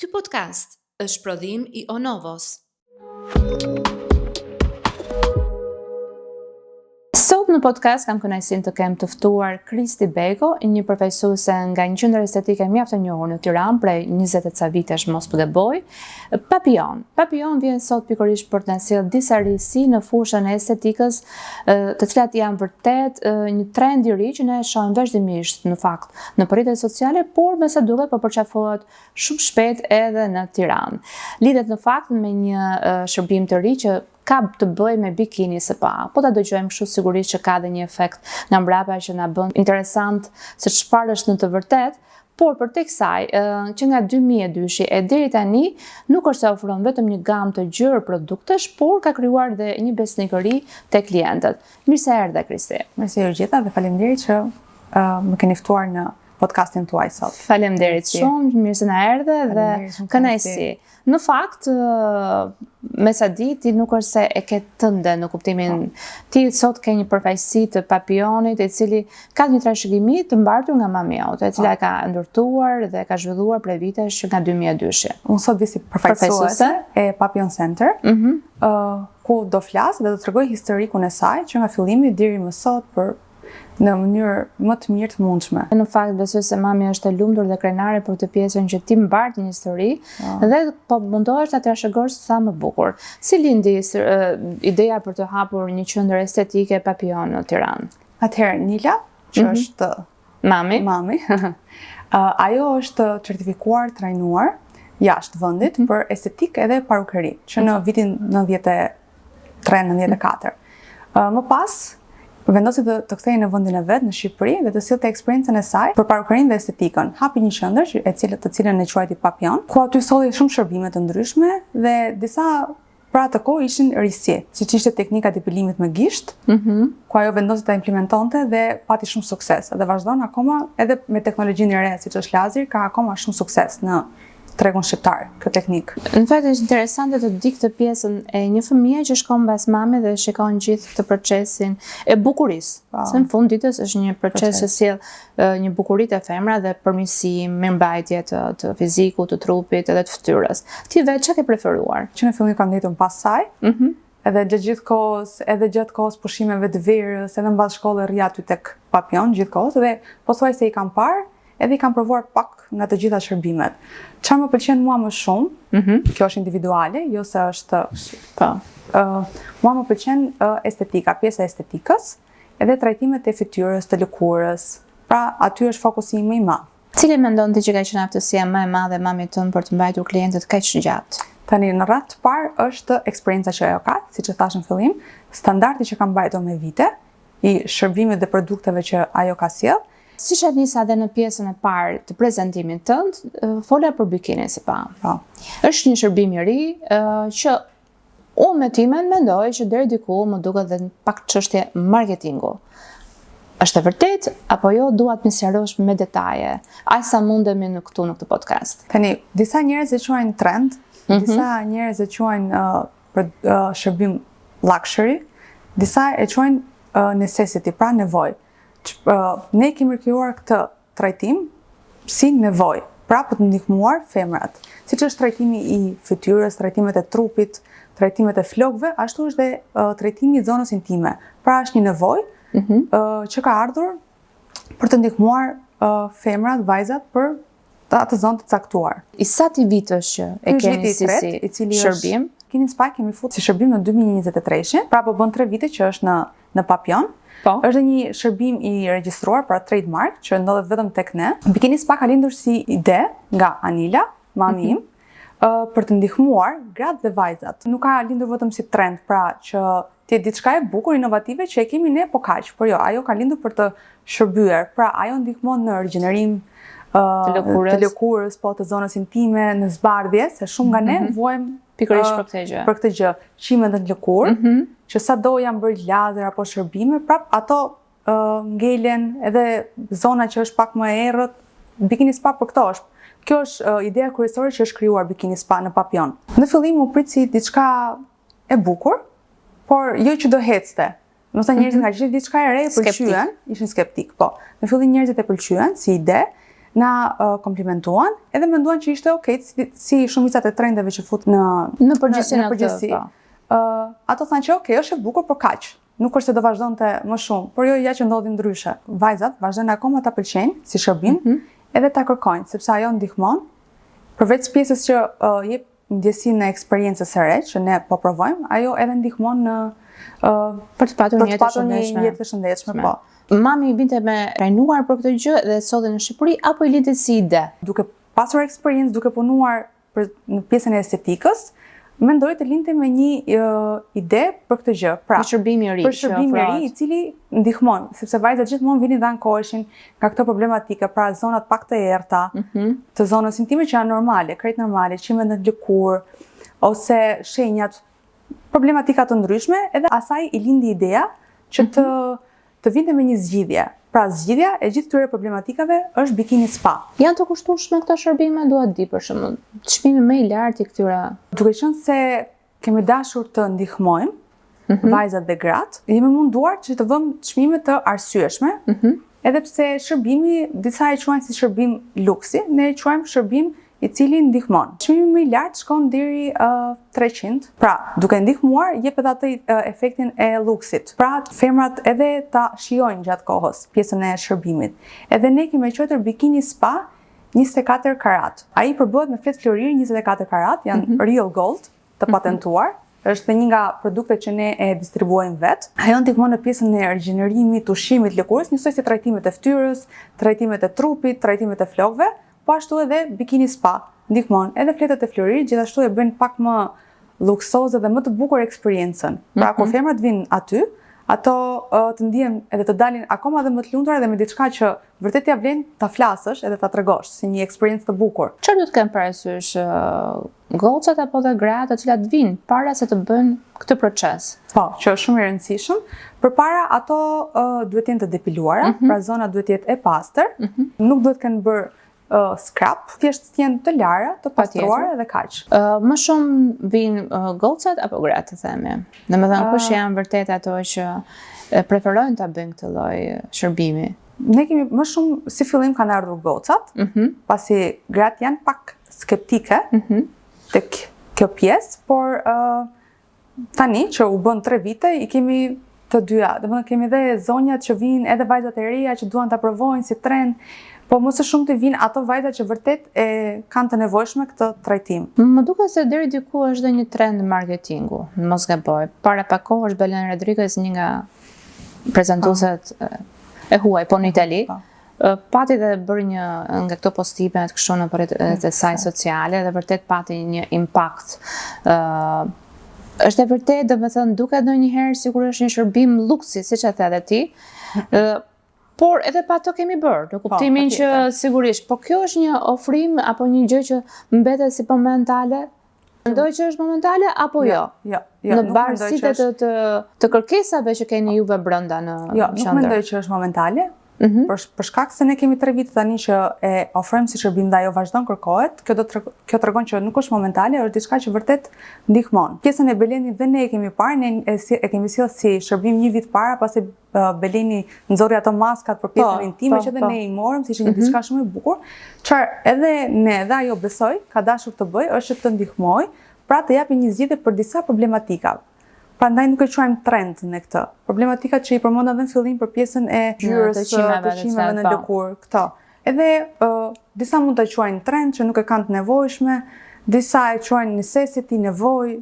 Ky podcast është prodhim i Onovos. Sot në podcast kam kënaqësinë të kem të ftuar Kristi Beko, një përfaqësuese nga një qendër estetike mjaft e njohur në Tiranë prej 20 e ca vitesh mos po gaboj. Papillon vjen sot pikërisht për të na sjellë disa risi në fushën e estetikës, të cilat janë vërtet një trend i ri që ne shohim vazhdimisht në fakt në rrjetet sociale, por me sa duket po përqafohet shumë shpejt edhe në Tiranë. Lidhet në fakt me një shërbim të ri që ka të bëjë me bikini së pa. Po ta dëgjojmë kështu sigurisht që ka dhe një efekt nga mbrapa që na bën interesant se çfarë është në të vërtetë, por për tek saj që nga 2002 e deri tani nuk është se ofron vetëm një gamë të gjerë produktesh, por ka krijuar dhe një besnikëri tek klientët. Mirë se erdhe Kristi. Mirë se gjitha dhe faleminderit që më keni ftuar në podcastin tuaj sot. Faleminderit shumë, mirë se na erdhe dhe kënaqësi. Në fakt, me sa di, ti nuk është se e ke tënde në kuptimin, ti sot ke një përfaqësi të Papillonit, e cili ka një trashëgimi të mbartur nga mami jote, e cila ka ndërtuar dhe ka zhvilluar prej vitesh nga 2002. Unë sot visi përfaqësuese e Papillon Center, ku do flas dhe do t'rregoj historikun e saj që nga fillimi deri më sot për në mënyrë më të mirë të mundshme. Në fakt besoj se mami është e lumtur dhe krenare për këtë pjesën që ti mbart një histori dhe po mundohesh ta trashëgosh sa më bukur. Si lindi ideja për të hapur një qendër estetike Papillon në Tiranë? Atëherë Nila, që është mami, ajo është certifikuar trajnuar jashtë vendit për estetikë edhe parukeri, që në vitin 93-94. Më pas vendosi të kthehej në vendin e vet në Shqipëri dhe të sillte eksperiencën e saj për parukerinë dhe estetikën. Hapi një qendër të cilën e quajti Papillon, ku aty solli shumë shërbime të ndryshme dhe disa pra atë kohë ishin risi, siç ishte teknika e depilimit me gisht, ku ajo vendosi ta implementonte dhe pati shumë sukses. Dhe vazhdon akoma edhe me teknologjinë e re, siç është lazer, ka akoma shumë sukses në tregun shqiptar, këtë teknikë. Në fakt është interesante të di këtë pjesën e një fëmije që shkon mbas mami dhe shikon gjithë këtë procesin e bukurisë. Se në fund ditës është një proces që sjell një bukuri te femra dhe përmirësim, mirëmbajtje të fizikut, të trupit edhe të fytyrës. Ti vetë çka ke preferuar? Që në fillim kam ndjetur pas saj, edhe gjatë kohës pushimeve të verës, edhe mbas shkollës rri aty tek Papillon gjithkohës dhe pothuajse i kam parë edhe i kam provuar pak nga të gjitha shërbimet. Çfarë më pëlqen mua më shumë, kjo është individuale, jo se është mua më pëlqen estetika, pjesa e estetikës, edhe trajtimet e fytyrës, të lëkurës. Pra aty është fokusimi më i madh. Cili mendon ti që ka qenë aftësia më e madhe e mamit tënd për të mbajtur klientët kaq gjatë? Tani në radhë të parë është eksperienca që ajo ka, siç e thash në fillim, standardi që ka mbajtur me vite, i shërbimit dhe produkteve që ajo ka sjell. Siç e nisa edhe në pjesën e parë të prezantimit tënd, fola për bikinin së pa. Është një shërbim i ri që unë me timen mendoj që deri diku më duket dhe pak çështje marketingu. Është e vërtet apo jo, dua të më sqarosh me detaje, aq sa mundemi në këtë podcast. Tani, disa njerëz e quajnë trend, disa njerëz e quajnë shërbim luxury, disa e quajnë necessity, pra nevojë. Ne kemi krijuar këtë trajtim si nevojë, pra për të ndihmuar femrat. Siç është trajtimi i fytyrës, trajtimet e trupit, trajtimet e flokëve, ashtu është dhe trajtimi i zonës intime. Pra është një nevojë që ka ardhur për të ndihmuar femrat, vajzat për atë zonë të caktuar. I sa ti vitësh që e keni si shërbim? Keni Spa kemi futur si shërbim në 2023, pra po bën 3 vite që është në Papillon. Është një shërbim i regjistruar, pra trademark, që ndodhet vetëm tek ne. Bikini Spa ka lindur si ide nga Anila, mami im, për të ndihmuar gratë dhe vajzat. Nuk ka lindur vetëm si trend, pra që ti diçka e bukur, inovative që e kemi ne, po kaq. Por jo, ajo ka lindur për të shërbyer. Pra ajo ndihmon në rigjenerim të lëkurës, po të zonës intime, në zbardhje, se shumë nga ne vuajmë pikërisht për këtë gjë, qime dhe të lëkurë, që sa do janë bërë lazer apo shërbime, prap ato ngelen edhe zona që është pak më e errët, Bikini Spa për këto është. Kjo është ideja kryesore që është krijuar Bikini Spa në Papillon. Në fillim u prit si diçka e bukur, por jo që do hecte. Mos njerëzit nga gjithë diçka e re e pëlqyen, ishin skeptik, po. Në fillim njerëzit e pëlqyen si ide na komplimentuan edhe menduan që ishte okay, si shumicat e trendeve që fut në përgjithësi. Ato thanë që okay, është e bukur, por kaq. Nuk është se do vazhdonte më shumë, por jo ja që ndodhi ndryshe. Vajzat vazhdojnë akoma ta pëlqejnë si shërbim, edhe ta kërkojnë, sepse ajo ndihmon, përveç pjesës që jep ndjesinë e eksperiencës së re që ne po provojmë, ajo edhe ndihmon në për të patur një jetë të shëndetshme, po. Mami i binte me trajnuar për këtë gjë dhe sot në Shqipëri apo i lindte si ide? Duke pasur eksperiencë, duke punuar në pjesën e estetikës, mendoj të lindte me një ide për këtë gjë. Pra, për shërbim i ri, i cili ndihmon, sepse vajzat gjithmonë vinin dhe ankoheshin nga këto problematika, pra zonat pak të errta, të zonës intime që janë normale, krejt normale, qimet në lëkurë, ose shenjat, problematika të ndryshme, edhe asaj i lindi ideja që të vinte me një zgjidhje. Pra zgjidhja e gjithë këtyre problematikave është bikini spa. Janë të kushtueshme këto shërbime, dua të di për shembull, çmimi më i lartë i këtyre. Duke qenë se kemi dashur të ndihmojmë vajzat dhe gratë, jemi munduar që të vëmë çmime të arsyeshme, edhe pse shërbimi disa e quajnë si shërbim luksi, ne e quajmë shërbim i cili ndihmon. Çmimi më i lartë shkon deri 300. Pra, duke ndihmuar, jepet atë efektin e luksit. Pra, femrat edhe ta shijojnë gjatë kohës pjesën e shërbimit. Edhe ne kemi quajtur bikini spa 24 karat. Ai përbëhet me fletë floriri 24 karat, janë real gold, të patentuar. Është një nga produktet që ne e distribuojmë vetë. Ajo ndihmon në pjesën e rigjenerimit, ushqimit, lëkurës, njësoj si trajtimet e fytyrës, trajtimet e trupit, trajtimet e flokëve. Po ashtu edhe bikini spa ndihmon, edhe fletët e florit gjithashtu e bëjnë pak më luksoze dhe më të bukur eksperiencën. Pra kur femrat vinë aty, ato të ndihen edhe të dalin akoma dhe më të lumtura dhe me diçka që vërtet ja vlen ta flasësh edhe ta tregosh si një eksperiencë të bukur. Çfarë do të kenë parasysh gocat apo dhe gratë të cilat vinë para se të bëjnë këtë proces? Po, që është shumë i rëndësishëm. Përpara ato duhet të jenë të depiluara, pra zona duhet të jetë e pastër, nuk duhet të kenë bërë scrap, thjesht të jenë të lara, të pastruara dhe kaq. Më shumë vinë gocat apo gratë, të themi? Domethënë kush janë vërtet ato që preferojnë ta bëjnë këtë lloj shërbimi? Ne kemi më shumë si fillim kanë ardhur gocat, pasi gratë janë pak skeptike tek kjo pjesë, por tani që u bën 3 vite i kemi të dyja. Domethënë kemi edhe zonjat që vinë, edhe vajzat e reja që duan ta provojnë si trend. Po më së shumë të vinë ato vajza që vërtet e kanë të nevojshme këtë trajtim. Më duket se deri diku është dhe një trend marketingu, mos gaboj. Para pak kohësh Belen Rodriguez, një nga prezantueset e huaj, po në Itali, pati dhe bëri një nga këto postimet kështu në rrjetet e saj sociale dhe vërtet pati një impakt. Është e vërtet, domethënë duket ndonjëherë sikur është një shërbim luksi, siç e the edhe ti. Por edhe pa to kemi bërë, në kuptimin që sigurisht, po kjo është një ofrim apo një gjë që mbetet si momentale? Mendoj që është momentale apo jo? Jo, në barësitë të kërkesave që keni juve brenda në qendër. Jo, nuk mendoj që është momentale. Për shkak se ne kemi 3 vite tani që e ofrojmë si shërbim dhe ajo vazhdon kërkohet, kjo tregon që nuk është momentale, është diçka që vërtet ndihmon. Pjesën e Belenit dhe ne e kemi parë, ne e kemi sjellë si shërbim 1 vit para, pasi Beleni nxorri ato maskat për pjesën intime që edhe ne i morëm, si ishte një diçka shumë e bukur, çfarë edhe ne dhe ajo besoj ka dashur të bëj është që të ndihmoj, pra të japë një zgjidhje për disa problematika. Prandaj nuk e quajmë trend në këtë. Problematikat që i përmenda edhe në fillim për pjesën e gjyrës, të çimeve në lëkurë, këto. Edhe disa mund të quajnë trend që nuk e kanë të nevojshme, disa e quajnë necessity, nevojë,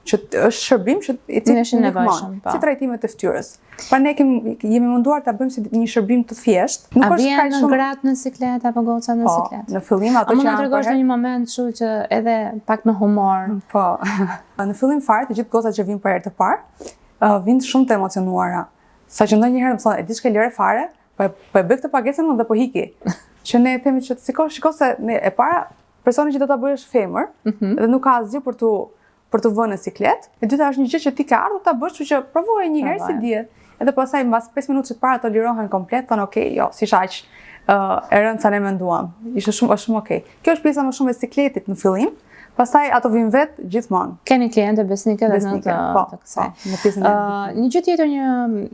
që është shërbim që i cili ndihmon, si trajtimet e fytyrës. Pra ne jemi munduar ta bëjmë si një shërbim të thjeshtë. Nuk është kaq shumë gratë në siklet apo goca në siklet. Në fillim ato që janë. Mund të tregosh në një moment kështu që edhe pak me humor. Po. Në fillim fare të gjithë gocat që vinë për herë të parë, vinë shumë të emocionuara. Saqë ndonjëherë më thonë, e di çka lëre fare, po e bëj këtë pagesën dhe po hiki. Që ne themi që shiko se e para personi që do ta bësh femër dhe nuk ka asgjë për të vënë në siklet. E dyta është një gjë që ti ke ardhur ta bësh, kështu që provoje një herë si dihet. Edhe pastaj mbas 5 minutë që para të lirohen komplet, thonë okay, jo, si shaq e rënë sa ne menduam. Ishte shumë okay. Kjo është pjesa më shumë e sikletit në fillim, Pastaj ato vijnë vetë gjithmonë. Keni kliente besnike dhe në të kësaj. Në pjesën e një gjë tjetër,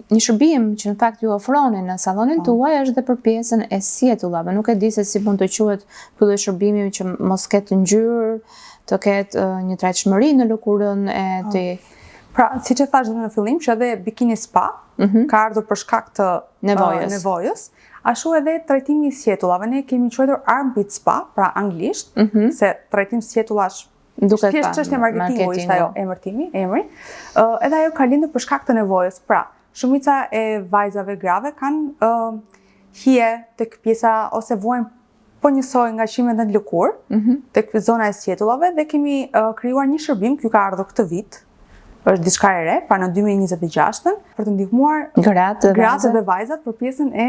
një shërbim që në fakt ju ofroni në sallonin tuaj është dhe për pjesën e sjetullave. Nuk e di se si mund të quhet ky lloj shërbimi që mos ketë ngjyrë, të ketë një tregshmëri në lëkurën e të. Pra, siç e thash në fillim, që edhe bikini spa ka ardhur për shkak të nevojës. Ashtu edhe trajtimi i sjetullave, ne kemi quajtur armpit spa, pra anglisht, se trajtim sjetullash thjesht çështje marketingu ishte ajo emërtimi. Edhe ajo ka lindur për shkak të nevojës. Pra, shumica e vajzave grave kanë hije tek pjesa ose vuajnë po njësoj ngacime në lëkurë, tek zona e sjetullave dhe kemi krijuar një shërbim, ky ka ardhur këtë vit. Është diçka e re, pra në 2026 për të ndihmuar gratë dhe vajzat për pjesën e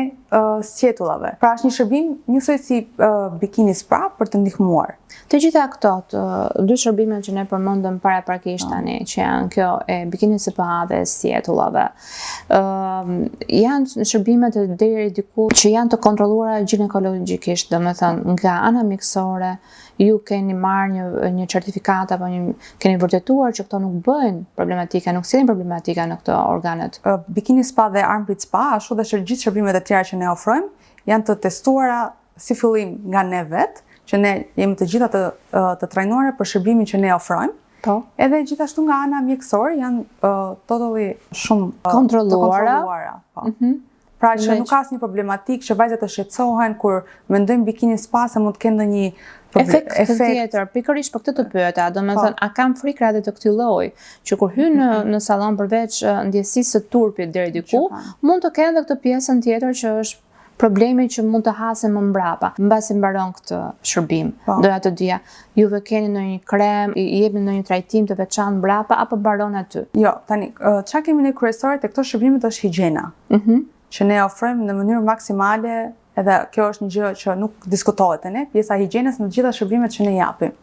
sjetullave. Pra është një shërbim njësoj si bikini spa për të ndihmuar. Të gjitha këto dy shërbimet që ne përmendëm paraprakisht tani, që janë kjo e bikini spa dhe sjetullave, janë shërbimet deri diku që janë të kontrolluara ginekologjikisht, domethënë nga ana mjekësore, ju keni marrë një certifikat apo keni vërtetuar që këto nuk bëjnë problematika, nuk sjellin problematika në këto organet. Bikini spa dhe armpit spa, ashtu dhe gjithë shërbimet e tjera që ne ofrojmë, janë të testuara si fillim nga ne vetë, që ne jemi të gjitha të trajnuara për shërbimin që ne ofrojmë. Edhe gjithashtu nga ana mjekësore janë totally shumë kontrolluara. Pra që nuk ka asnjë problematik, që vajzat të shqetësohen kur mendojmë bikini spa se mund të kenë ndonjë efekt tjetër. Pikërisht për këtë të pyeta, domethënë a kam frikë edhe të këtij lloji, që kur hyn në sallon përveç ndjesisë së turpit deri diku, mund të kenë edhe këtë pjesën tjetër që është problemi që mund të hasen më mbrapa. Mbasi mbaron këtë shërbim, doja të dija, juve keni ndonjë krem, i jepni ndonjë trajtim të veçantë mbrapa apo mbaron aty? Jo, tani çka kemi ne kryesore te këto shërbimet është higjiena. Që ne ofrojmë në mënyrë maksimale, edhe kjo është një gjë që nuk diskutohet ne, pjesa e higjienës në të gjitha shërbimet që ne japim.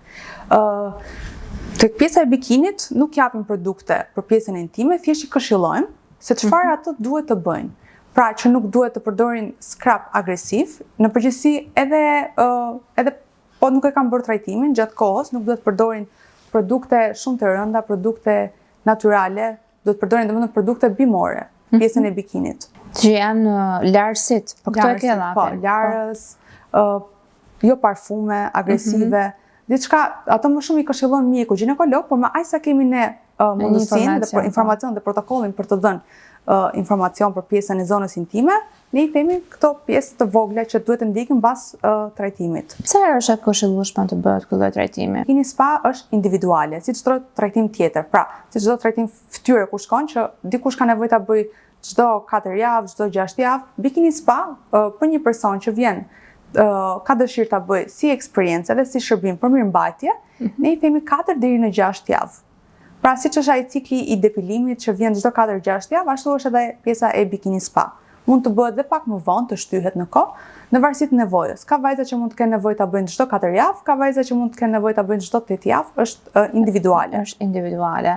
Tek pjesa e bikinit nuk japim produkte për pjesën intime, thjesht i këshillojmë se çfarë ato duhet të bëjnë. Pra që nuk duhet të përdorin scrap agresiv, në përgjithësi edhe po nuk e kanë bërë trajtimin gjatë kohës, nuk duhet të përdorin produkte shumë të rënda, produkte natyrale, duhet të përdorin domethënë produkte bimore, pjesën e bikinit. Që janë larësit, po këto e ke dhënë. Po, larës, jo parfume agresive, diçka, ato më shumë i këshillon mjeku ginekolog, por më aq sa kemi ne mundësinë dhe informacion dhe protokollin për të dhënë informacion për pjesën e zonës intime, ne i themi këto pjesë të vogla që duhet të ndiqen mbas trajtimit. Pse është e këshillueshme të bëhet ky lloj trajtimi? Bikini spa është individuale, si çdo trajtim tjetër. Pra, si çdo trajtim fytyre ku shkon që dikush ka nevojë ta bëj çdo 4 javë, çdo 6 javë, bikini spa për një person që vjen ka dëshirë ta bëj si eksperiencë dhe si shërbim për mirëmbajtje, ne i themi 4 deri në 6 javë. Pra, siç është ai cikli i depilimit që vjen çdo 4-6 javë, ashtu është edhe pjesa e bikini spa. Mund të bëhet dhe pak më vonë, të shtyhet në kohë, në varësi të nevojës. Ka vajza që mund të kenë nevojë ta bëjnë çdo 4 javë, ka vajza që mund të kenë nevojë ta bëjnë çdo 8 javë, është individuale. Është individuale.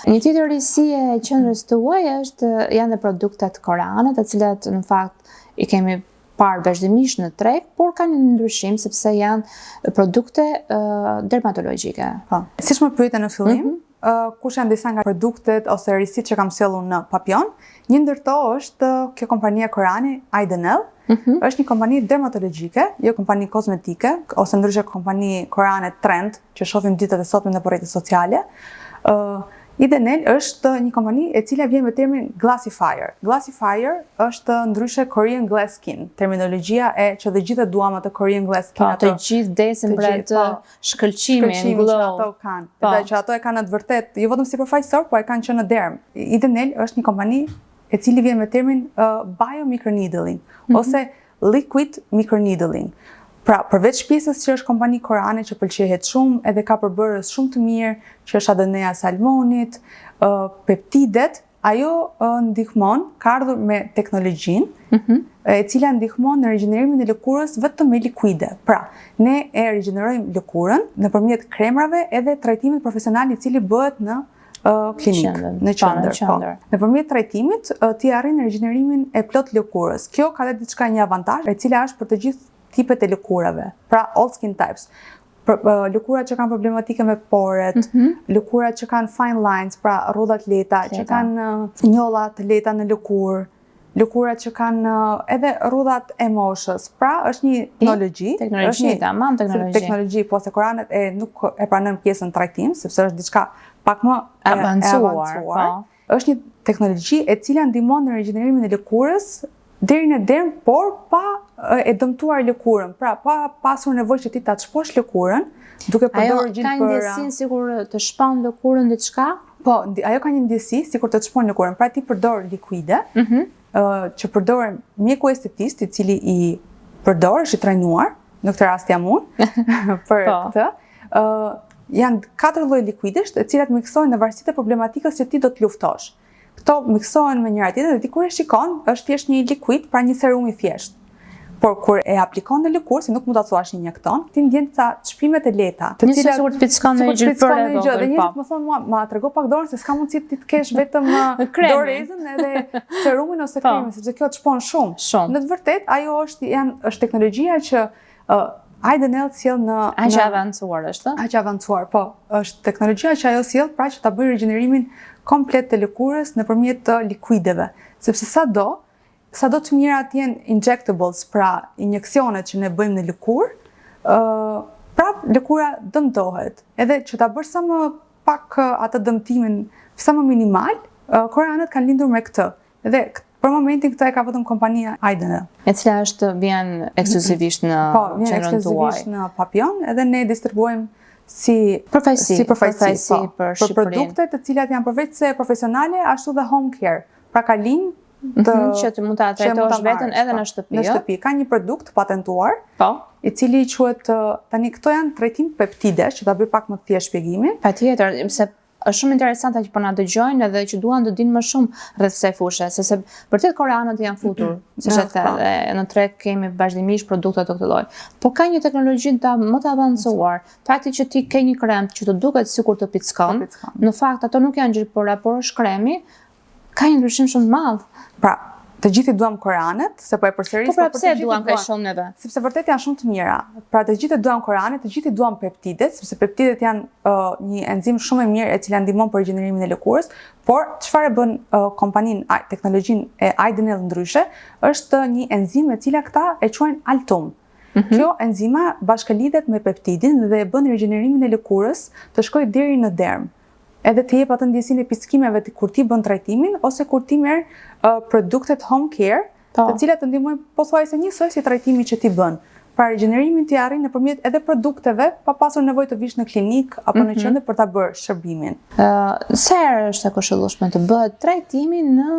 Një tjetër risi e qendrës tuaj janë dhe produktet koreane, të cilat në fakt i kemi parë vazhdimisht në treg, por kanë një ndryshim sepse janë produkte dermatologjike. Siç më pyete në fillim, kush janë disa nga produktet ose risitë që kam sjellur në Papillon, një ndër to është kjo kompania koreane Idenel, është një kompani dermatologjike, jo kompani kozmetike, ose ndryshe kompani koreane trend, që shohim ditët e sotme në rrjetet sociale. Idenel është një kompani e cila vjen me termin Glassifier. Glassifier është ndryshe Korean Glass Skin, terminologjia e që dhe gjithë duam atë Korean Glass Skin. Po, të gjithë desin për atë shkëlqimin, glow. Që ato kanë. Dhe që ato e kanë të vërtet, jo vetëm si përfaqësor, po e kanë që në derm. Idenel është një kompani e cili vjen me termin biomicroneedling, ose liquid microneedling. Pra, përveç pjesës që është kompani koreane që pëlqehet shumë, edhe ka përbërës shumë të mirë, që është ADN-ja salmonit, peptidet, ajo ndihmon, ka ardhur me teknologjinë, e cila ndihmon në rigjenerimin e lëkurës vetëm me likuide. Pra, ne e rigjenerojmë lëkurën nëpërmjet kremrave edhe trajtimit profesional i cili bëhet në klinik, në qendër. Nëpërmjet trajtimit, ti arrin rigjenerimin e plot lëkurës. Kjo ka dhe diçka një avantazh, e cila është për të gjithë tipet e lëkurave, pra all skin types. lëkurat që kanë problematike me poret, lëkurat që kanë fine lines, pra rrodhat leta, që kanë njolla të leta në lëkurë, lëkurat që kanë edhe rrodhat e moshës. Pra është një teknologji, teknologji, po se koranët nuk e pranojnë pjesën trajtim, sepse është diçka pak më e avancuar. Është një teknologji e cila ndihmon në rigjenerimin e lëkurës deri në derm, por pa e dëmtuar lëkurën. Pra pa pasur nevojë që ti ta çposh lëkurën, duke përdorur gjithë për. Ka ndjesinë sikur të shpon lëkurën diçka? Po, ajo ka një ndjesi sikur të çpon lëkurën. Pra ti përdor likuide, që përdoren mjeku estetist, i cili i përdor, është i trajnuar, në këtë rast jam unë për këtë. Janë 4 lloje likuidesh, të cilat miksohen në varësi të problematikës që ti do të luftosh. Këto miksohen me njëra tjetrën dhe ti kur e shikon, është thjesht një likuid, pra një serum i thjesht. Por kur e aplikon në lëkurë, si nuk mund ta thuash një injekton, ti ndjen ca çmimet e lehta, të cilat sikur të pickon në një gjë për e vogël. Dhe njerëzit më thonë mua, ma trego pak dorën se s'ka mundësi ti të kesh vetëm dorezën edhe serumin ose kremin, sepse kjo të shpon shumë. Në të vërtetë, ajo është teknologjia që Idenell sjell në aq avancuar është? Aq avancuar, po. Është teknologjia që ajo sjell pra që ta bëjë rigjenerimin komplet të lëkurës nëpërmjet të likuideve, sepse sado të mira të jenë injectables, pra injeksionet që ne bëjmë në lëkurë, prap lëkura dëmtohet. Edhe që ta bësh sa më pak atë dëmtimin, sa më minimal, koreanët kanë lindur me këtë. Edhe për momentin këtë e ka vetëm kompania Idenell. E cila vjen ekskluzivisht në qendrën tuaj. Po, vjen ekskluzivisht në Papillon, edhe ne distribuojmë si përfaqësi për produkte të cilat janë përveç se profesionale, ashtu dhe home care. Pra ka linjë që të mund ta trajtosh veten edhe në shtëpi. Në shtëpi ka një produkt patentuar, i cili quhet tani këto janë trajtim peptidesh, që ta bëj pak më të thjeshtë shpjegimin. Patjetër, se është shumë interesante që po na dëgjojnë edhe që duan të dinë më shumë rreth kësaj fushë, sepse vërtet koreanët janë futur, siç e the, në treg kemi vazhdimisht produkte të këtij lloji. Po ka një teknologji më të avancuar. Fakti që ti ke një krem që të duket sikur të pickon, në fakt ato nuk janë gjepora, por është kremi, ka një ndryshim shumë të madh. Pra, të gjithë i duam koreanët, se po e përsëris. Po pra pse duam kaq shumë neve? Sepse vërtet janë shumë të mira. Pra të gjithë i duam koreanët, të gjithë i duam peptidet, sepse peptidet janë një enzim shumë e mirë e cila ndihmon për rigjenerimin e lëkurës, por çfarë bën kompaninë, teknologjinë e Idenell ndryshe, është një enzim e cila këta e quajnë Altum. Kjo enzima bashkëlidhet me peptidin dhe e bën rigjenerimin e lëkurës të shkojë deri në derm. Edhe të jep atë ndjesinë e pickimeve kur ti bën trajtimin ose kur ti merr produktet home care, të cilat të ndihmojnë pothuajse njësoj si trajtimi që ti bën. Pra rigjenerimin ti arrin nëpërmjet edhe produkteve, pa pasur nevojë të vish në klinik apo në qendër për ta bërë shërbimin. Sa herë është e këshillueshme të bëhet trajtimi në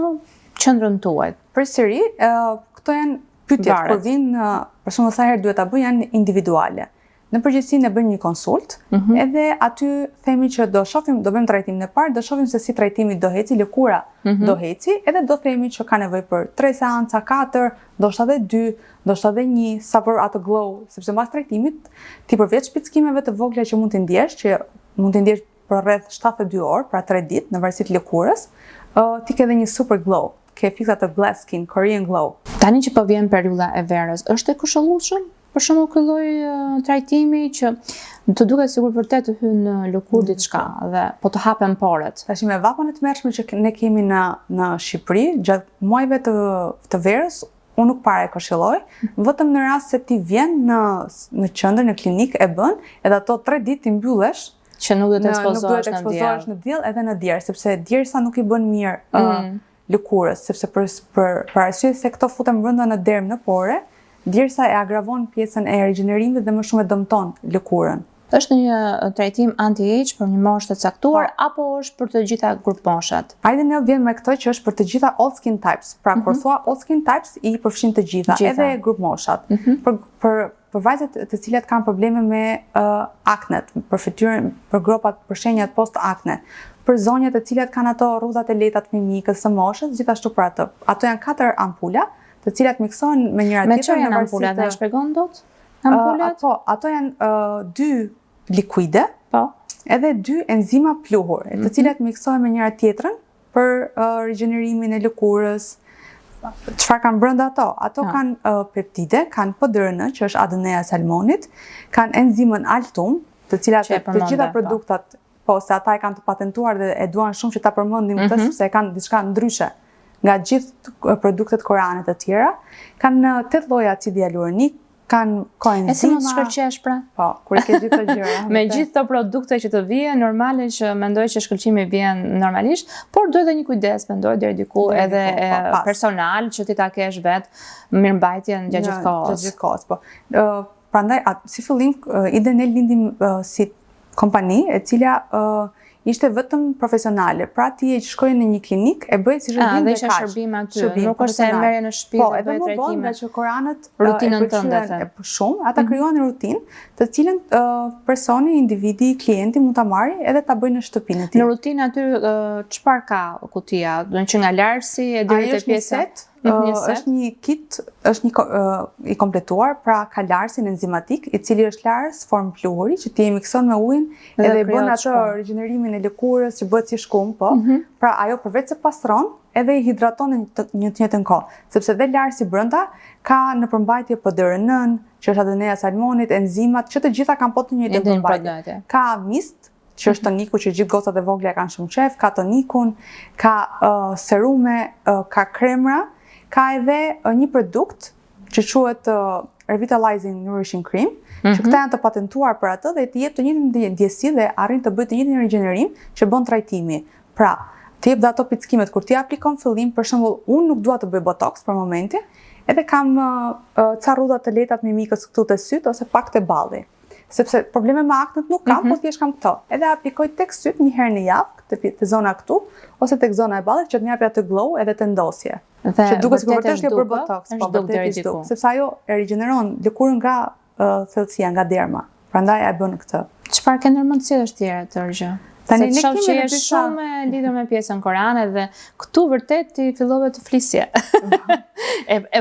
qendrën tuaj? Përsëri, këto janë pyetjet kur vinë, për shembull sa herë duhet ta bëj, janë individuale. Në përgjithësi ne bëjmë një konsult, edhe aty themi që do bëjmë trajtimin e parë, do shohim se si trajtimi do heci, lëkura do heci, edhe do themi që ka nevojë për 3 seanca, 4, ndoshta edhe 2, ndoshta edhe 1, sa për atë glow, sepse mbas trajtimit ti përveç shpickimeve të vogla që mund të ndjesh, që mund të ndjesh për rreth 72 orë, pra 3 ditë në varësi të lëkurës, ti ke edhe një super glow, ke fiksa të glass skin, Korean glow. Tani që po vjen periudha e verës, është e këshillueshëm? Për shembull ky lloj trajtimi që të duket sikur vërtet të hyn në lëkurë diçka dhe po të hapen poret. Tash me vapën e tmerrshme që ne kemi në Shqipëri, gjatë muajve të verës, unë nuk para e këshilloj, vetëm në rast se ti vjen në qendër, në klinik e bën, edhe ato 3 ditë ti mbyllesh që nuk duhet të ekspozohesh në diell edhe në djerë, sepse djersa nuk i bën mirë lëkurës, sepse për arsye se këto futen brenda në derm në pore, djersa e agravon pjesën e rigjenerimit dhe më shumë e dëmton lëkurën. Është një trajtim anti-age për një moshë të caktuar apo është për të gjitha grup moshat? Idenell vjen me këtë që është për të gjitha all skin types. Pra kur thua all skin types i përfshin të gjitha, edhe grup moshat. Për vajzat të cilat kanë probleme me aknet, për fytyrën, për gropat, për shenjat post akne, për zonjat të cilat kanë ato rrudhat e lehta të mimikës së moshës, gjithashtu për ato. Ato janë 4 ampulla, të cilat miksohen me njëra tjetrën. Me çfarë janë ampulat? Na shpjegon dot? Ampulat? Ato janë 2 likuide, edhe 2 enzima pluhur, të cilat miksohen me njëra tjetrën për rigjenerimin e lëkurës, çfarë kanë brenda ato? Ato kanë peptide, kanë PDRN, që është ADN-ja e salmonit, kanë enzimën altum, të cilat të gjitha produktat, po se ata e kanë të patentuar dhe e duan shumë që ta përmendim këtë, sepse e kanë diçka ndryshe nga gjithë produktet koreane të tjera, kanë 8 lloje acidi hialuronik, kanë koenzima. E si mos shkëlqesh pra? Po, kur i ke gjithë të gjëra. Me gjithë të produkte që të vijnë, normale që mendoj që shkëlqimi vjen normalisht, por duhet edhe një kujdes, mendoj deri diku edhe personal që ti ta kesh vetë mirëmbajtjen gjatë gjithë kohës. Gjatë gjithë kohës, po. Prandaj, si fillim, ide ne lindim si kompani e cila ishte vetëm profesionale. Pra ti e shkojë në një klinik, e bëj si shërbim dhe kaq. Shërbim aty, nuk është se e merrje në shtëpi dhe bëj trajtime. Po, edhe më vonë që koreanët rutinën tënde shumë, ata krijuan rutinë, të cilën personi, individi, klienti mund ta marrë edhe ta bëjë në shtëpinë e tij. Në rutinë aty çfarë ka kutia? Do të thonë që nga larsi e deri te pjesa është një kit, është i kompletuar, pra ka larsin enzimatik, i cili është lars form pluhuri, që ti e mikson me ujin edhe bën atë rigjinerimin e lëkurës që bëhet si shkum, po. Pra ajo përveç se pastron, edhe i hidraton në një të njëjtën kohë, sepse dhe larsi brenda ka në përmbajtje PDRN-n, që është ADN-ja e salmonit, enzimat, që të gjitha kanë po të njëjtën përmbajtje. Ka mist, që është toniku që gjithë gocat e vogla kanë shumë qef, ka tonikun, ka serume, ka kremra, ka edhe një produkt që quhet Revitalizing Nourishing Cream, që këta janë të patentuar për atë dhe të jep të njëjtën ndjesi dhe arrin të bëjë të njëjtin rigjenerim që bën trajtimi. Pra, të jep dhe ato pickimet kur ti aplikon fillim, për shembull, unë nuk dua të bëj botox për momentin, edhe kam ca rrudha të lehta të mimikës këtu te syt ose pak te balli. Sepse probleme me aknet nuk kam, po thjesht kam këto. Edhe aplikoj tek syt një herë në javë, te zona këtu, ose tek zona e ballit që të më japi atë glow edhe të ndosje. Që duket sikur vërtet është bërë botox, po vërtet është duk, sepse ajo e rigjeneron lëkurën nga thellësia, nga derma. Prandaj e bën këtë. Çfarë ke ndërmendësi është tjera të gjë? Tani ne kemi që është shumë lidhur me pjesën koreane dhe këtu vërtet ti fillove të flisje.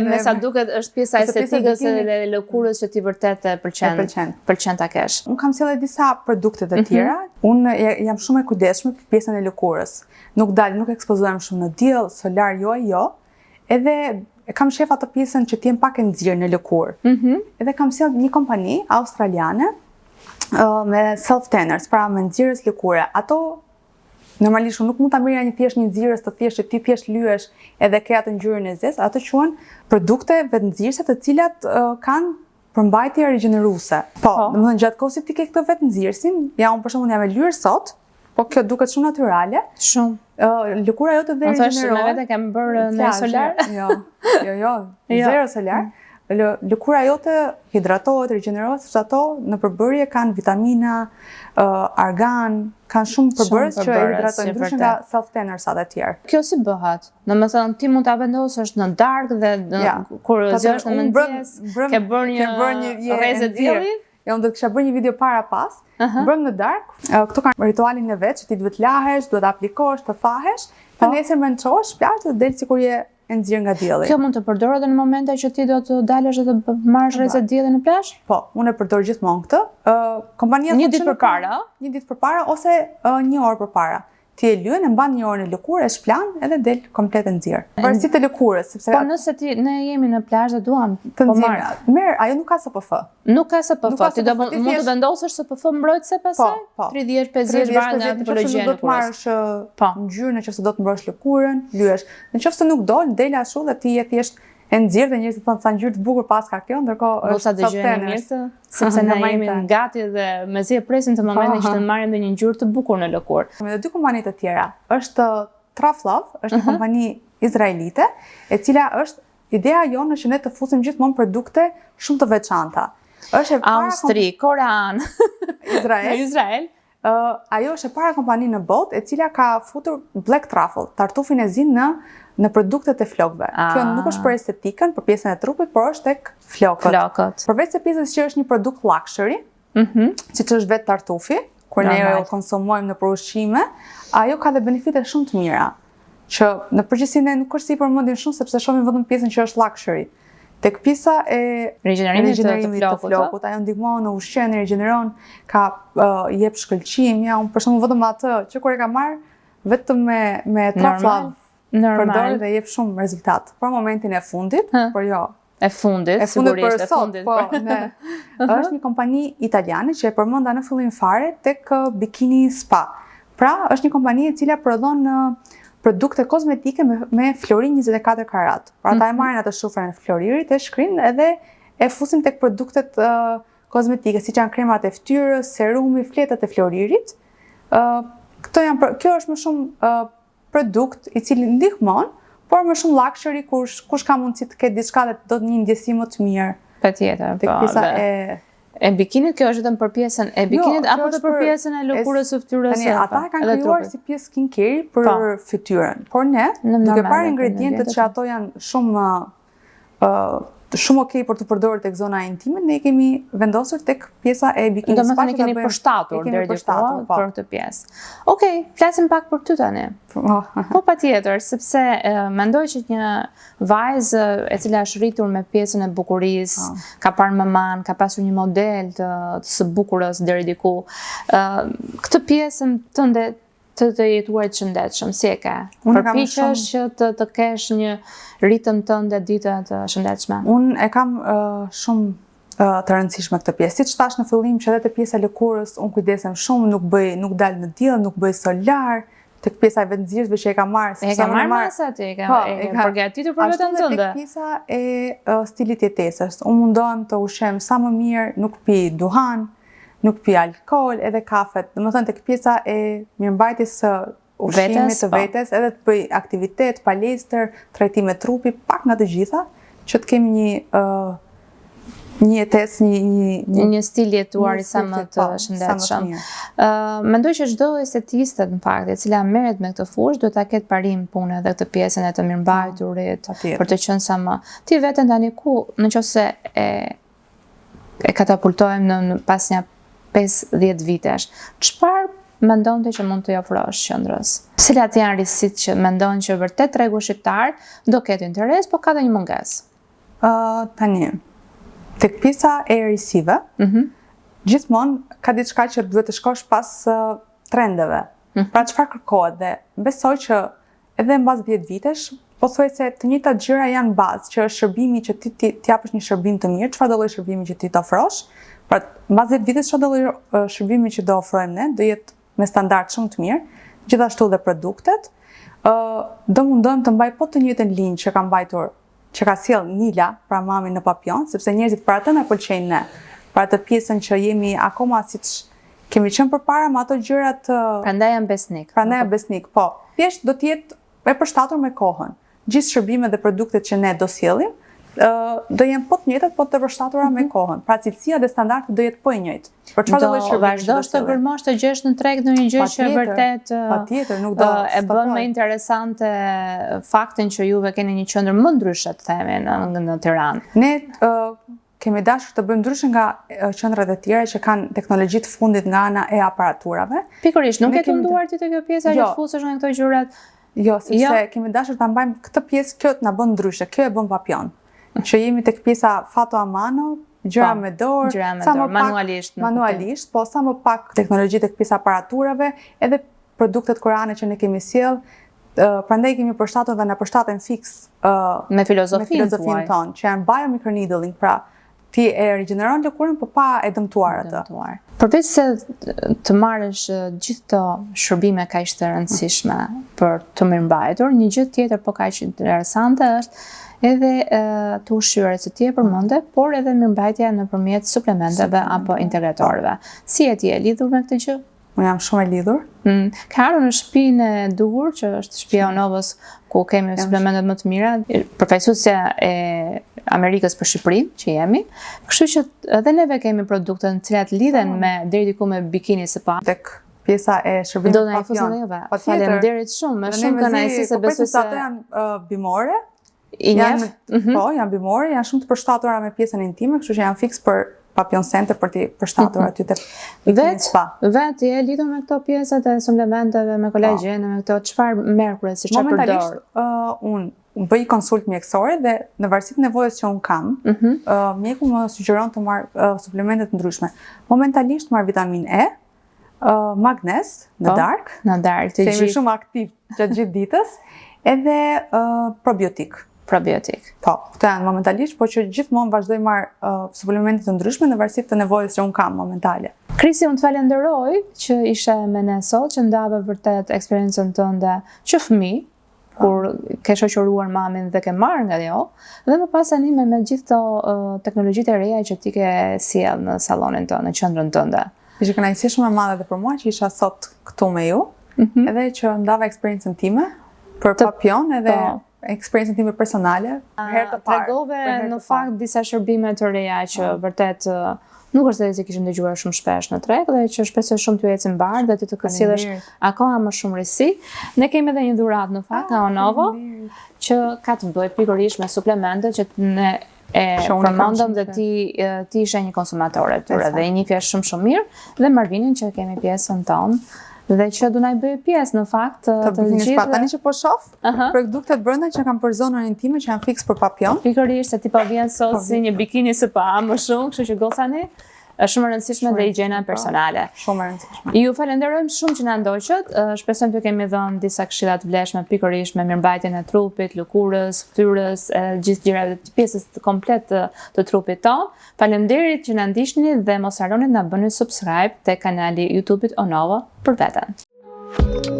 Me sa duket është pjesa estetikës dhe lëkurës që ti vërtet pëlqen ta kesh. Unë kam sjellë disa produkte të tjera. Unë jam shumë e kujdesshme për pjesën e lëkurës. Nuk ekspozohem shumë në diell, solar jo. Edhe kam shef atë pjesën që t'jem pak e nxirë në lëkurë. Edhe kam sjellë një kompani australiane me self-tanners, pra me nxirës lëkure. Ato normalisht nuk mund ta merrja një nxirës të thjeshtë që ti thjesht lyesh edhe ke atë ngjyrën e zezë. Ato quhen produkte vetnxirëse të cilat kanë përmbajtje rigjeneruese. Po, domethënë gjatë kohës ti ke këtë vetnxirësin, unë për shembull jam e lyer sot, po kjo duket shumë natyrale. Shumë. Lëkura jote dhe rigjenerohet. Me vete kam bërë në solar? Jo, zero solar. Lëkura jote hidratohet, rigjenerohet, sepse ato në përbërje kanë vitamina, argan, kanë shumë përbërës që hidratojnë, ndryshe nga self-tanners-at e tjerë. Kjo si bëhet? Domethënë ti mund ta vendosësh në darkë dhe kur zgjohesh në mëngjes, ke bërë një rrezë dielli? Unë do të kisha bërë një video para pas, bërëm në dark, këtu kanë ritualin e vetë që ti duhet lahesh, duhet aplikosh, të thahesh, pa nesër më çosh, plagë të del sikur je e nxjerr nga dielli. Kjo mund të përdoret në momente që ti do të dalësh dhe të marrësh rrezë dielli në plazh? Po, unë e përdor gjithmonë këtë. Kompania një ditë përpara, një ditë përpara ose një orë përpara. Ti e lyen, e mban një orë në lëkurë, e shplan edhe del komplet e nxjerr. Pavarësisht të lëkurës, sepse po nëse ne jemi në plazh dhe duam të merr, ajo nuk ka SPF. Nuk ka SPF. Ti do mund të vendosësh SPF mbrojtëse pastaj? 30, 50 varet nga tipologjia e lëkurës. Do të marrësh ngjyrën nëse do të mbrosh lëkurën, lyesh. Nëse nuk del ashtu dhe ti je thjesht e nxjerr dhe njerëzit thonë sa ngjyrë të bukur pas ka kjo, ndërkohë është self-tanners. Sepse ne jemi gati dhe mezi e presim të momentin që të marrim një ngjyrë të bukur në lëkurë. Me dy kompani të tjera, është Traflove, është një kompani izraelite, e cila është ideja jonë që ne të fusim gjithmonë produkte shumë të veçanta. Austri, Koran, Izrael. Ajo është e para kompani në botë e cila ka futur Black Truffle, tartufin e zi në produktet e flokëve. Kjo nuk është për estetikën, për pjesën e trupit, por është tek flokët. Përveç se pjesës që është një produkt luxury, siç është vetë tartufi, kur ne e konsumojmë në ushqime, ajo ka dhe benefite shumë të mira, që në përgjithësi ne nuk është si përmendim shumë sepse shohim vetëm pjesën që është luxury. Tek pjesa e rigjenerimit të flokut, ajo ndihmon në ushqim, rigjeneron, jep shkëlqim, unë për shembull vetëm atë që kur e kam marr vetëm me Traflove përdor dhe jep shumë rezultat. Për momentin e fundit, por jo. E fundit, sigurisht, po, është një kompani italiane që e përmenda në fillim fare tek Bikini Spa. Pra, është një kompani e cila prodhon produkte kozmetike me florin 24 karat. Pra, ata e marrin atë shufrën e floririt, e shkrin edhe e fusin tek produktet kozmetike, si që janë kremat e ftyrës, serumi, fletët e floririt. Kjo është më shumë produkt i cili ndihmon, por më shumë luxury kush ka mundësi të ketë diçka dhe do të një ndjesi më të mirë. Patjetër, po. E bikinit kjo është vetëm për pjesën e bikinit apo për pjesën e lëkurës së fytyrës? Ata e kanë krijuar si pjesë skincare për fytyrën. Por ne, duke parë ingredientet që ato janë shumë okej për të përdorur tek zona intime, ne kemi vendosur tek pjesa e bikinit. Domethënë keni përshtatur deri diku për këtë pjesë. Okej, flasim pak për ty tani. Po patjetër, sepse mendoj që një vajzë e cila është rritur me pjesën e bukurisë, ka parë maman, ka pasur një model të së bukurës deri diku. Këtë pjesën tënde të jetuar të shëndetshëm, si e ka? Përpiqesh që të kesh një ritëm tënde dite të shëndetshme? Unë e kam shumë të rëndësishme këtë pjesë. Siç thash në fillim që edhe te pjesa e lëkurës unë kujdesem shumë, nuk dal në diell, nuk bëj solar, tek pjesa e vetënxirësve që e kam marrë. E kam marrë masat, e kam përgatitur për veten tënde. Tek pjesa e stilit jetesës, unë mundohem të ushem sa më mirë, nuk pi duhan, nuk pi alkohol, edhe kafet. Domethënë tek pjesa e mirëmbajtjes së ushqimit të vetes, edhe të bëj aktivitet, palestër, trajtime trupi, pak nga të gjitha, që të kemi një jetesë, një stil jetuari sa më të shëndetshëm. Mendoj që çdo estetiste në fakt, e cila merret me këtë fushë, duhet ta ketë parim punë edhe këtë pjesën e të mirëmbajturit, për të qenë sa më. Ti veten tani ku, nëse e katapultojmë në pas një 5-10 vitesh, çfarë mendonte që mund të ofrosh qendrës? Cilat janë risitë që mendon që vërtet tregu shqiptar do ketë interes, po ka dhe një mungesë? Tani, tek pjesa e risive, gjithmonë ka diçka që duhet të shkosh pas trendeve. Pra çfarë kërkohet dhe besoj që edhe mbas 10 vitesh, po thuaj se të njëjtat gjëra janë bazë, që është shërbimi që ti japësh një shërbim të mirë, çfarë do lloj shërbimi që ti të ofrosh. Pra, mbas 10 vitesh çfarë do lloj shërbimi që do ofrojmë ne, do jetë me standard shumë të mirë, gjithashtu dhe produktet. Do mundohem të mbaj po të njëjtën linjë që ka mbajtur, që ka sjell Nila, pra mami në Papion, sepse njerëzit për atë na pëlqejnë ne. Pra atë pjesën që jemi akoma siç kemi qenë përpara me ato gjërat. Prandaj jam besnik. Prandaj jam besnik, po. Thjesht do të jetë e përshtatur me kohën. Gjithë shërbimet dhe produktet që ne do sjellim, do jenë po të njëjtat, po të përshtatura me kohën. Pra cilësia dhe standardi do jetë po e njëjtë. Për çfarë do të vazhdosh të gërmosh të gjesh në treg në një gjë që vërtet e bën më interesante faktin që juve keni një qendër më ndryshe të themi në Tiranë. Ne kemi dashur të bëjmë ndryshe nga qendrat e tjera që kanë teknologji të fundit nga ana e aparaturave. Pikërisht, nuk e ke munduar ti te kjo pjesa që fusesh në këto gjërat? Jo, sepse kemi dashur ta mbajmë këtë pjesë që na bën ndryshe. Kjo e bën Papion. Që jemi tek pjesa fato a mano, gjëra me dorë, manualisht, po sa më pak teknologji tek pjesa aparaturave, edhe produktet koreane që ne kemi sjell. Prandaj kemi përshtatur dhe na përshtaten fiks me filozofinë tonë, që janë biomicroneedling, pra ti e rigjeneron lëkurën, po pa e dëmtuar atë. Përveç se të marrësh gjithë këto shërbime kaq të rëndësishme për të mirëmbajtur, një gjë tjetër po kaq interesante është edhe të ushqyerjet që ti e përmende, por edhe mirëmbajtja nëpërmjet suplementeve apo integratorëve. Si je ti e lidhur me këtë gjë? Unë jam shumë e lidhur. Ka ardhur në shtëpinë e duhur, që është shtëpia e Novës, ku kemi suplementet më të mira, përfaqësuesja e Amerikës për Shqipërinë, që jemi. Kështu që edhe neve kemi produkte të cilat lidhen me deri diku me Bikini Spa. Tek pjesa e shërbimit do na fusën juve. Faleminderit shumë, me shumë kënaqësi se besoj se ato janë bimore. Po, janë bimore, janë shumë të përshtatura me pjesën intime, kështu që janë fiks për Papion Center për t'i përshtatur aty te Bikini Spa. Vetë je lidhur me këto pjesët e suplementeve, me kolagjen, me këto çfarë merr kryesisht, çfarë përdor? Momentalisht unë bëj konsult mjekësore dhe në varësi të nevojës që unë kam, mjeku më sugjeron të marr suplemente të ndryshme. Momentalisht marr vitaminë E, magnez në darkë. Në darkë, të gjithë. Jemi shumë aktiv gjatë gjithë ditës. edhe probiotik. Probiotik. Po, këto janë momentalisht, po që gjithmonë vazhdoj marr suplemente të ndryshme në varësi të nevojës që unë kam momentale. Krisi, unë të falenderoj që ishe me ne sot, që ndave vërtet eksperiencën tënde që fëmijë, kur ke shoqëruar mamin dhe ke marrë nga jo, dhe më pas anime me gjithë këto teknologjitë e reja që ti ke sjell në sallonin tënd, në qendrën tënde. Ishte kënaqësi shumë e madhe edhe për mua që isha sot këtu me ju, edhe që ndava eksperiencën time për Papillon edhe eksperiencën time personale, herë të parë. Tregove në fakt disa shërbime të reja që vërtet nuk është se kishin dëgjuar shumë shpesh në treg dhe që shpresoj shumë t'ju ecën mbar dhe të kësillesh akoma më shumë risi. Ne kemi edhe një dhuratë në fakt nga Onovo që ka të bëjë pikërisht me suplementet që ne e përmendëm dhe ti ishe një konsumatore të tyre dhe i njihjesh shumë mirë dhe Marvinin që kemi pjesën tonë dhe që du na i bëjë pjesë në fakt të gjithë. Tani që po shoh produktet brenda që kam për zonën intime që janë fiks për Papillon. Pikërisht se ti po vjen sot si një bikini spa më shumë, kështu që gocani është shumë e rëndësishme dhe higjiena personale. Shumë e rëndësishme. Ju falenderojmë shumë që na ndoqët. Shpresojmë të kemi dhënë disa këshilla të vlefshme pikërisht me mirëmbajtjen e trupit, lëkurës, fytyrës, gjithë gjërave të pjesës komplet të trupit tonë. Faleminderit që na ndiqni dhe mos harroni të na bëni subscribe te kanali YouTube-it Onovo për veten.